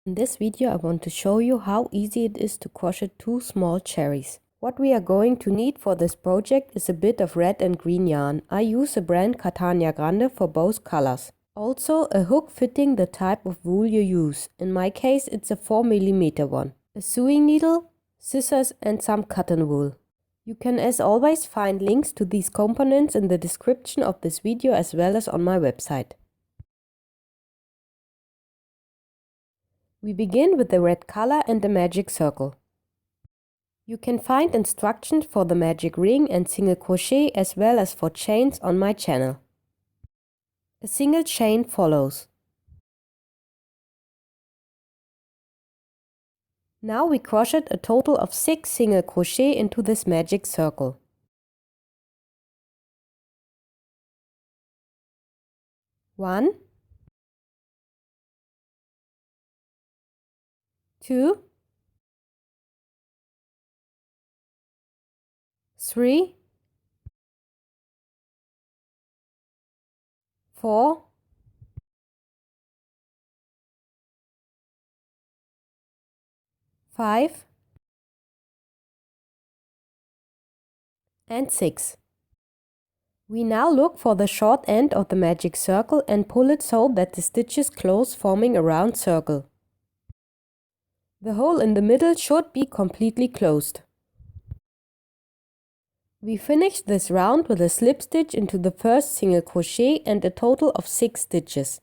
In this video I want to show you how easy it is to crochet 2 small cherries. What we are going to need for this project is a bit of red and green yarn. I use the brand Catania Grande for both colors. Also a hook fitting the type of wool you use. In my case it's a 4mm one. A sewing needle, scissors and some cotton wool. You can as always find links to these components in the description of this video as well as on my website. We begin with the red color and the magic circle. You can find instructions for the magic ring and single crochet as well as for chains on my channel. A single chain follows. Now we crochet a total of 6 single crochet into this magic circle. 1, 2, 3, 4, 5 and 6. We now look for the short end of the magic circle and pull it so that the stitches close, forming a round circle. The hole in the middle should be completely closed. We finish this round with a slip stitch into the first single crochet and a total of 6 stitches.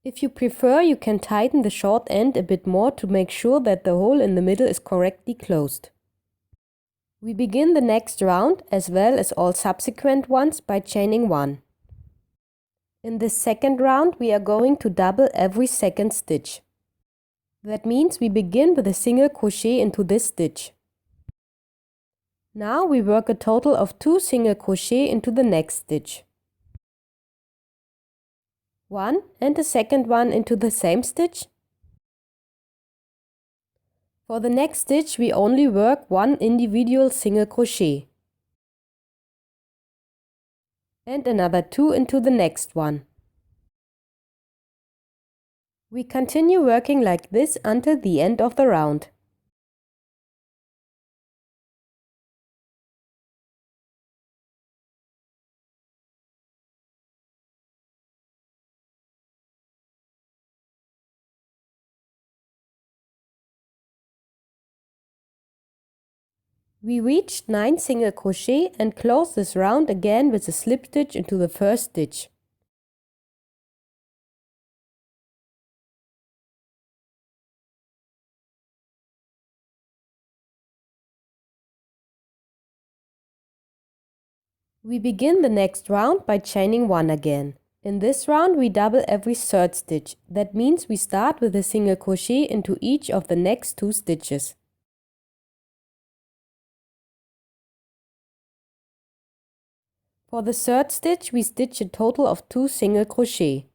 If you prefer, you can tighten the short end a bit more to make sure that the hole in the middle is correctly closed. We begin the next round, as well as all subsequent ones, by chaining 1. In this second round, we are going to double every second stitch. That means we begin with a single crochet into this stitch. Now we work a total of 2 single crochet into the next stitch. 1 and the second one into the same stitch. For the next stitch we only work 1 individual single crochet. And another 2 into the next one. We continue working like this until the end of the round. We reached 9 single crochet and close this round again with a slip stitch into the first stitch. We begin the next round by chaining 1 again. In this round we double every third stitch. That means we start with a single crochet into each of the next 2 stitches. For the third stitch we stitch a total of 2 single crochet.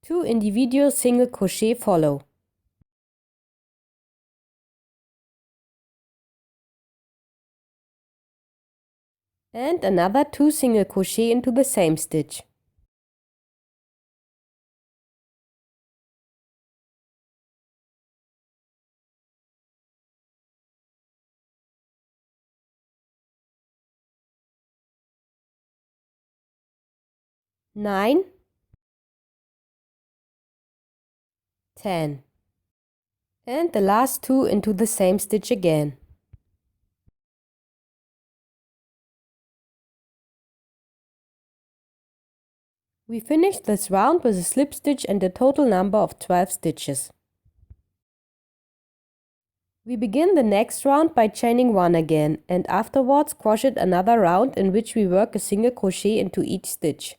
Two individual single crochet follow. And another 2 single crochet into the same stitch. Nine, 10. And the last 2 into the same stitch again. We finish this round with a slip stitch and a total number of 12 stitches. We begin the next round by chaining 1 again and afterwards crochet another round in which we work a single crochet into each stitch.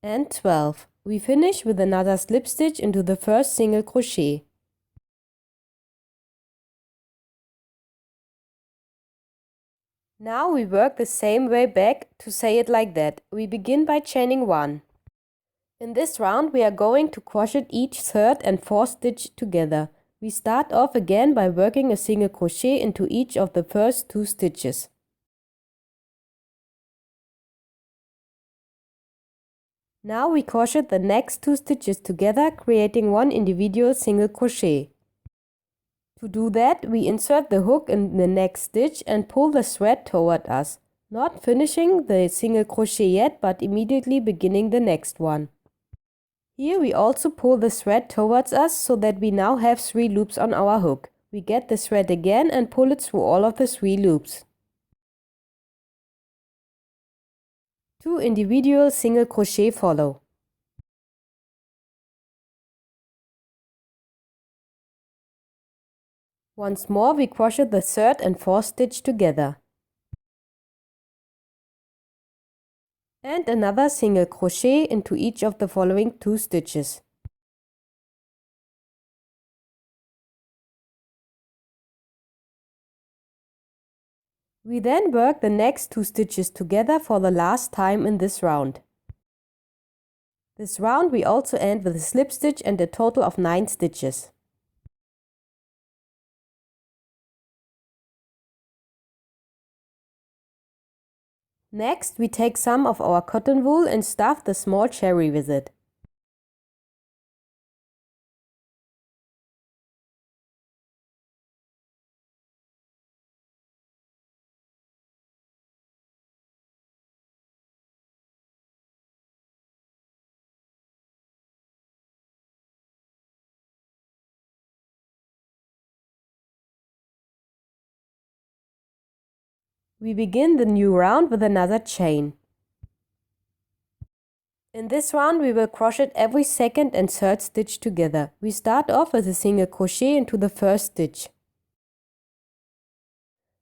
and 12. We finish with another slip stitch into the first single crochet. Now we work the same way back. To say it like that, we begin by chaining 1. In this round we are going to crochet each third and fourth stitch together. We start off again by working a single crochet into each of the first 2 stitches. Now we crochet the next 2 stitches together, creating one individual single crochet. To do that, we insert the hook in the next stitch and pull the thread toward us, not finishing the single crochet yet, but immediately beginning the next one. Here we also pull the thread towards us so that we now have 3 loops on our hook. We get the thread again and pull it through all of the 3 loops. 2 individual single crochet follow. Once more we crochet the third and fourth stitch together. And another single crochet into each of the following 2 stitches. We then work the next 2 stitches together for the last time in this round. This round we also end with a slip stitch and a total of 9 stitches. Next, we take some of our cotton wool and stuff the small cherry with it. We begin the new round with another chain. In this round we will crochet every second and third stitch together. We start off with a single crochet into the first stitch.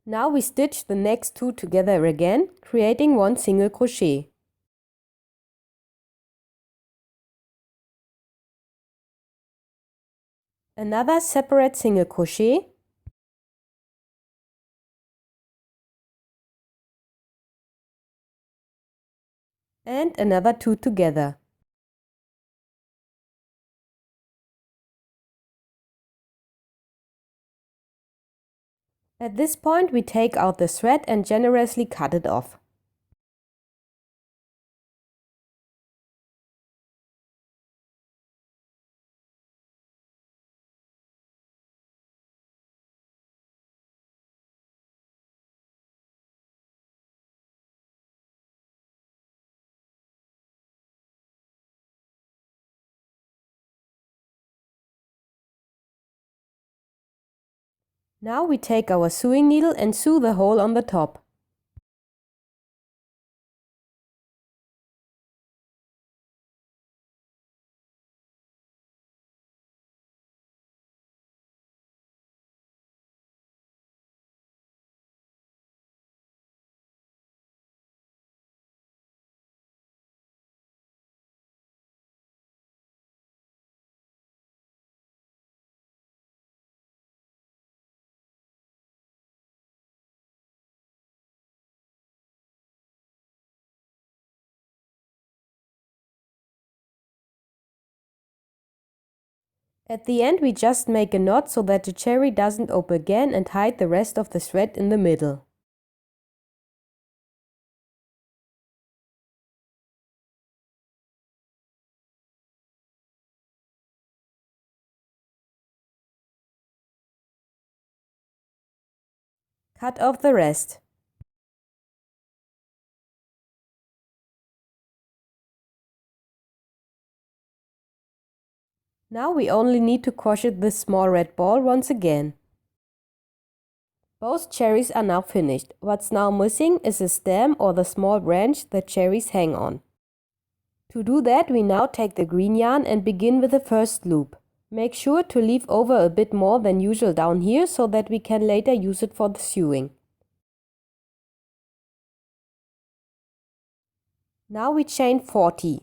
Now we stitch the next 2 together again, creating one single crochet. Another separate single crochet. And another 2 together. At this point we take out the thread and generously cut it off. Now we take our sewing needle and sew the hole on the top. At the end we just make a knot so that the cherry doesn't open again and hide the rest of the thread in the middle. Cut off the rest. Now we only need to crochet this small red ball once again. Both cherries are now finished. What's now missing is the stem or the small branch the cherries hang on. To do that, we now take the green yarn and begin with the first loop. Make sure to leave over a bit more than usual down here so that we can later use it for the sewing. Now we chain 40.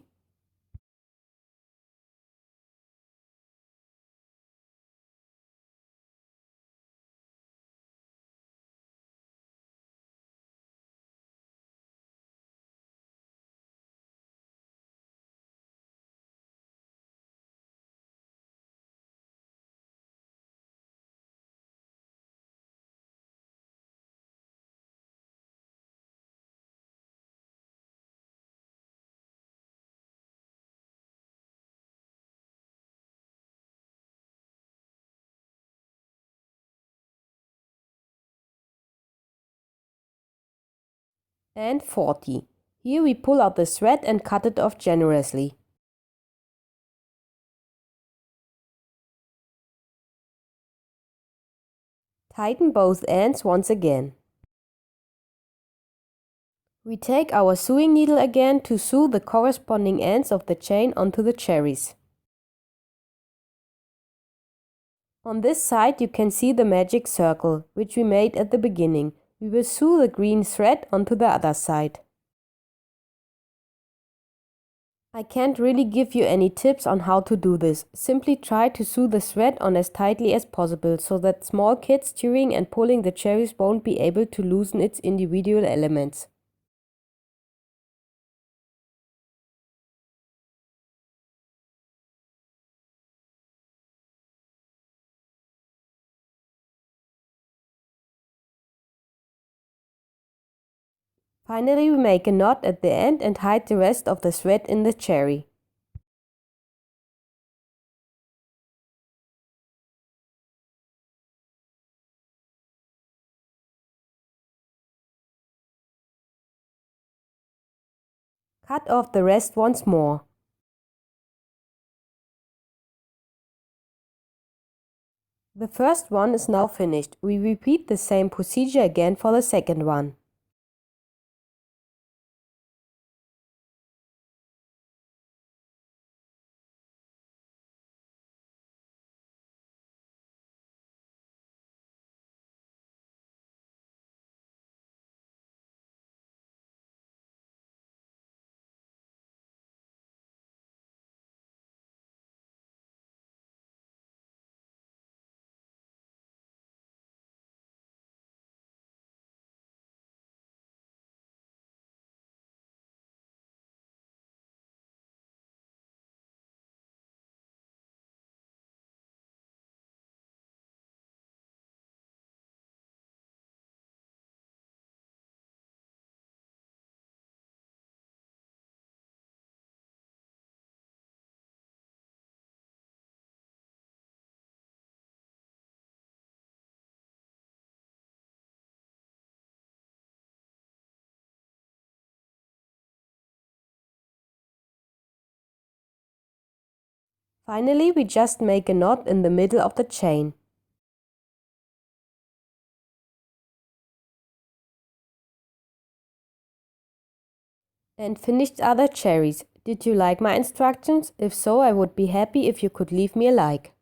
and 40. Here we pull out the thread and cut it off generously. Tighten both ends once again. We take our sewing needle again to sew the corresponding ends of the chain onto the cherries. On this side you can see the magic circle, which we made at the beginning. We will sew the green thread onto the other side. I can't really give you any tips on how to do this. Simply try to sew the thread on as tightly as possible so that small kids tearing and pulling the cherries won't be able to loosen its individual elements. Finally, we make a knot at the end and hide the rest of the thread in the cherry. Cut off the rest once more. The first one is now finished. We repeat the same procedure again for the second one. Finally, we just make a knot in the middle of the chain. And finished other cherries. Did you like my instructions? If so, I would be happy if you could leave me a like.